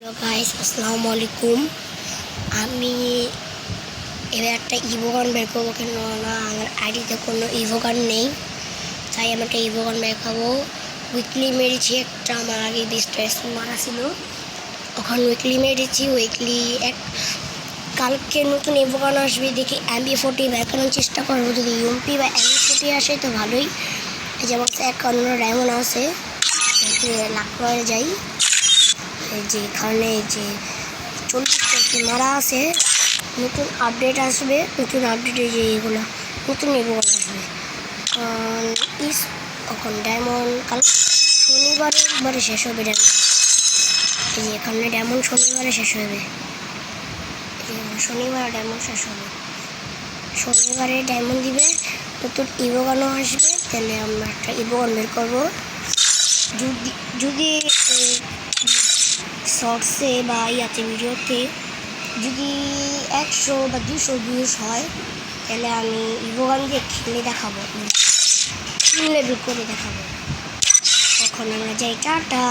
Guys আসসালামু আলাইকুম। আমি এবার একটা ইভোগান বের করবো, কেন না আমার আইডিতে কোনো ইভোগান নেই, তাই আমি একটা ইভোগান বের করবো। উইকলি মেরেছি একটা, আমার আগে 20টা স্পিন মারা ছিল, ওখানে উইকলি মেরেছি। উইকলি কালকে নতুন ইভোগান আসবে, দেখি MP40 বের করার চেষ্টা করবো। যদি ইউএমপি বা MP40 আসে তো ভালোই। যেমন এক অন্য ডায়মন্ড আছে, লাখ করে যাই। যে এখানে যে 40টা মারা আছে, নতুন আপডেট আসবে। নতুন আপডেটে যে এগুলো নতুন ইভোগান আসবে তখন ডায়মন্ড কাল শনিবারে শেষ হবে। ডায়মন্ড এই যে এখানে ডায়মন্ড শনিবারে শেষ হবে। শনিবারে ডায়মন্ড শেষ হবে, শনিবারে ডায়মন্ড দিবে, নতুন ইভোগানও আসবে। তাহলে আমরা একটা ইভোগান বের করবো। যদি শর্টসে বা ইয়াতে ভিডিওতে যদি 100 বা 200 ভিউজ হয়, তাহলে আমি ইভোগান দিয়ে খেলে দেখাবো, লেভেল করে দেখাবো। তখন আমরা যাই, টাটা।